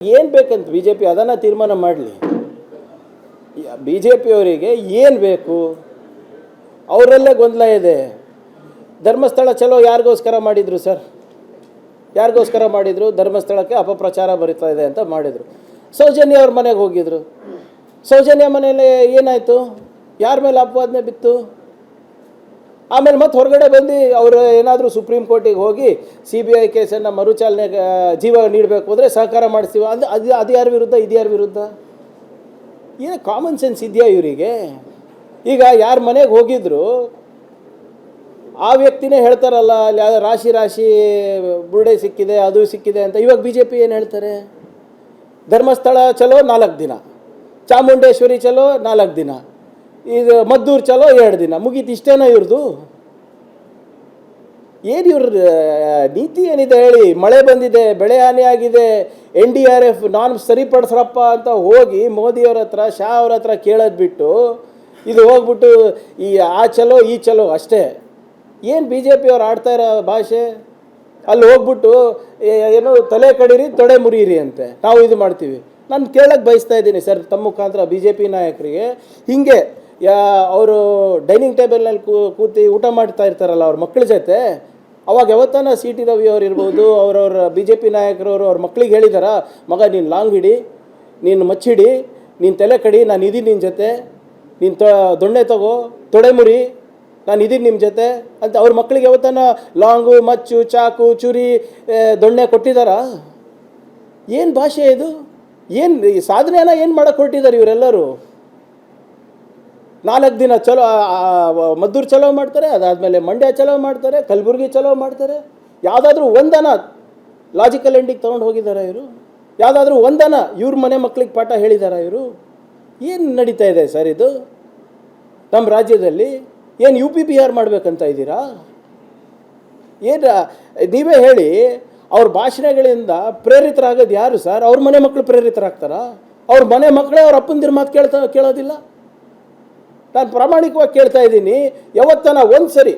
ಏನು ಬೇಕಂತ B J P ಅದನ್ನು ತೀರ್ಮಾನ ಮಾಡಲಿ. ಬಿ ಜೆ ಪಿಯವರಿಗೆ ಏನು ಬೇಕು, ಅವರಲ್ಲೇ ಗೊಂದಲ ಇದೆ. ಧರ್ಮಸ್ಥಳ ಚಲೋ ಯಾರಿಗೋಸ್ಕರ ಮಾಡಿದರು ಸರ್? ಯಾರಿಗೋಸ್ಕರ ಮಾಡಿದರು? ಧರ್ಮಸ್ಥಳಕ್ಕೆ ಅಪಪ್ರಚಾರ ಬರೀತಾ ಇದೆ ಅಂತ ಮಾಡಿದರು. ಸೌಜನ್ಯ ಅವ್ರ ಮನೆಗೆ ಹೋಗಿದ್ರು. ಸೌಜನ್ಯ ಮನೆಯಲ್ಲಿ ಏನಾಯಿತು? ಯಾರ ಮೇಲೆ ಅಪವಾದನೆ ಬಿತ್ತು? ಆಮೇಲೆ ಮತ್ತೆ ಹೊರಗಡೆ ಬಂದು ಅವರು ಏನಾದರೂ ಸುಪ್ರೀಂ ಕೋರ್ಟಿಗೆ ಹೋಗಿ CBI ಕೇಸನ್ನು ಮರುಚಾಲನೆಗೆ ಜೀವ ನೀಡಬೇಕು ಅಂದರೆ ಸಹಕಾರ ಮಾಡಿಸ್ತೀವಿ ಅದು ಯಾರ ವಿರುದ್ಧ? ಇದು ಯಾರ ವಿರುದ್ಧ? ಏನು ಕಾಮನ್ ಸೆನ್ಸ್ ಇದೆಯಾ ಇವರಿಗೆ? ಈಗ ಯಾರ ಮನೆಗೆ ಹೋಗಿದ್ರು ಆ ವ್ಯಕ್ತಿನೇ ಹೇಳ್ತಾರಲ್ಲ, ಅಲ್ಲಿ ರಾಶಿ ಬುರುಡೆ ಸಿಕ್ಕಿದೆ, ಅದು ಸಿಕ್ಕಿದೆ ಅಂತ. ಇವಾಗ BJP ಏನು ಹೇಳ್ತಾರೆ? ಧರ್ಮಸ್ಥಳ ಚಲೋ 4 ದಿನ, ಚಾಮುಂಡೇಶ್ವರಿ ಚಲೋ 4 ದಿನ, ಇದು ಮದ್ದೂರು ಚಲೋ 2 ದಿನ, ಮುಗೀತು. ಇಷ್ಟೇನೋ ಇವ್ರದ್ದು? ಏನು ಇವ್ರ ನೀತಿ ಏನಿದೆ ಹೇಳಿ? ಮಳೆ ಬಂದಿದೆ, ಬೆಳೆ ಹಾನಿಯಾಗಿದೆ, NDRF ನಾನು ಸರಿಪಡಿಸ್ರಪ್ಪ ಅಂತ ಹೋಗಿ ಮೋದಿಯವ್ರ ಹತ್ರ, ಶಾ ಅವ್ರ ಹತ್ರ ಕೇಳೋದು ಬಿಟ್ಟು ಇದು ಹೋಗ್ಬಿಟ್ಟು ಆ ಚಲೋ ಈ ಚಲೋ ಅಷ್ಟೇ. ಏನು BJP ಅವ್ರು ಆಡ್ತಾ ಇರೋ ಭಾಷೆ? ಅಲ್ಲಿ ಹೋಗ್ಬಿಟ್ಟು ಏನೋ ತಲೆ ಕಡೀರಿ ತೊಡೆ ಮುರಿಯಿರಿ ಅಂತೆ, ನಾವು ಇದು ಮಾಡ್ತೀವಿ. ನಾನು ಕೇಳಕ್ಕೆ ಬಯಸ್ತಾ ಇದ್ದೀನಿ ಸರ್ ತಮ್ಮ ಮುಖಾಂತರ BJP ನಾಯಕರಿಗೆ, ಹೀಗೆ ಅವರು ಡೈನಿಂಗ್ ಟೇಬಲ್ನಲ್ಲಿ ಕೂತಿ ಊಟ ಮಾಡ್ತಾ ಇರ್ತಾರಲ್ಲ ಅವ್ರ ಮಕ್ಕಳ ಜೊತೆ, ಅವಾಗ ಯಾವತ್ತಾನ CT ರವಿ ಅವ್ರು ಇರ್ಬೋದು, ಅವ್ರವ್ರ BJP ನಾಯಕರವರು ಅವ್ರ ಮಕ್ಳಿಗೆ ಹೇಳಿದಾರ, ಮಗ ನೀನು ಲಾಂಗ್ ಹಿಡಿ, ನೀನು ಮಚ್ಚಿಡಿ, ನೀನು ತಲೆ ಕಡಿ, ನಾನು ಇದೀನಿ ನಿನ್ನ ಜೊತೆ, ನೀನು ದೊಣ್ಣೆ ತಗೋ, ತೊಡೆ ಮುರಿ, ನಾನು ಇದೀನಿ ನಿಮ್ಮ ಜೊತೆ ಅಂತ ಅವ್ರ ಮಕ್ಕಳಿಗೆ ಯಾವತ್ತಾನ ಲಾಂಗು, ಮಚ್ಚು, ಚಾಕು, ಚುರಿ, ದೊಣ್ಣೆ ಕೊಟ್ಟಿದ್ದಾರಾ? ಏನು ಭಾಷೆ ಇದು? ಏನು ಸಾಧನೆನ ಏನು ಮಾಡೋಕ್ಕೆ ಹೊರಟಿದ್ದಾರೆ ಇವರೆಲ್ಲರೂ? 4 ದಿನ ಚಲೋ ಮದ್ದೂರು ಚಲೋ ಮಾಡ್ತಾರೆ, ಅದಾದಮೇಲೆ ಮಂಡ್ಯ ಚಲೋ ಮಾಡ್ತಾರೆ, ಕಲಬುರಗಿ ಚಲೋ ಮಾಡ್ತಾರೆ. ಯಾವುದಾದ್ರೂ ಒಂದನ ಲಾಜಿಕಲ್ ಎಂಡಿಗೆ ತೊಗೊಂಡು ಹೋಗಿದ್ದಾರೆ ಇವರು? ಯಾವುದಾದ್ರೂ ಒಂದನ ಇವ್ರ ಮನೆ ಮಕ್ಕಳಿಗೆ ಪಾಠ ಹೇಳಿದಾರ ಇವರು? ಏನು ನಡೀತಾ ಇದೆ ಸರ್ ಇದು ನಮ್ಮ ರಾಜ್ಯದಲ್ಲಿ? ಏನು UP ಬಿಹಾರ್ ಮಾಡಬೇಕಂತ ಇದ್ದೀರಾ? ಏನು ನೀವೇ ಹೇಳಿ. ಅವ್ರ ಭಾಷಣಗಳಿಂದ ಪ್ರೇರಿತರಾಗೋದು ಯಾರು ಸರ್? ಅವ್ರ ಮನೆ ಮಕ್ಕಳು ಪ್ರೇರಿತರಾಗ್ತಾರಾ? ಅವ್ರ ಮನೆ ಮಕ್ಕಳೇ ಅವ್ರ ಅಪ್ಪಂದಿರ ಮಾತು ಕೇಳೋದಿಲ್ಲ? ನಾನು ಪ್ರಾಮಾಣಿಕವಾಗಿ ಕೇಳ್ತಾ ಇದ್ದೀನಿ. ಯಾವತ್ತನ ಒಂದು ಸರಿ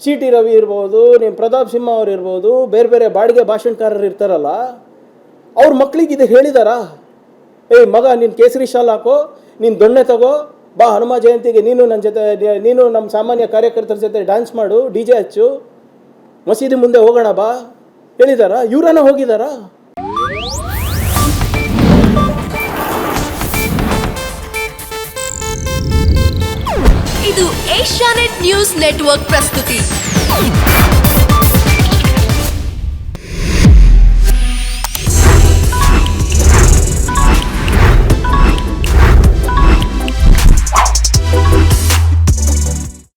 CT ರವಿ ಇರ್ಬೋದು, ನಿಮ್ಮ ಪ್ರತಾಪ್ ಸಿಂಹ ಅವ್ರು ಇರ್ಬೋದು, ಬೇರೆ ಬೇರೆ ಬಾಡಿಗೆ ಭಾಷಣಕಾರರು ಇರ್ತಾರಲ್ಲ, ಅವ್ರ ಮಕ್ಕಳಿಗೆ ಇದು ಹೇಳಿದಾರಾ? ಏಯ್ ಮಗ, ನೀನು ಕೇಸರಿ ಶಾಲ್ ಹಾಕೋ, ನೀನು ದೊಣ್ಣೆ ತಗೋ, ಬಾ ಹನುಮ ಜಯಂತಿಗೆ ನೀನು ನನ್ನ ಜೊತೆ, ನೀನು ನಮ್ಮ ಸಾಮಾನ್ಯ ಕಾರ್ಯಕರ್ತರ ಜೊತೆ ಡ್ಯಾನ್ಸ್ ಮಾಡು, DJ ಹಚ್ಚು, ಮಸೀದಿ ಮುಂದೆ ಹೋಗೋಣ ಬಾ ಹೇಳಿದಾರಾ? ಇವರನ್ನ ಹೋಗಿದಾರಾ? ಇದು ಏಷ್ಯಾನೆಟ್ ನ್ಯೂಸ್ ನೆಟ್ವರ್ಕ್ ಪ್ರಸ್ತುತಿ.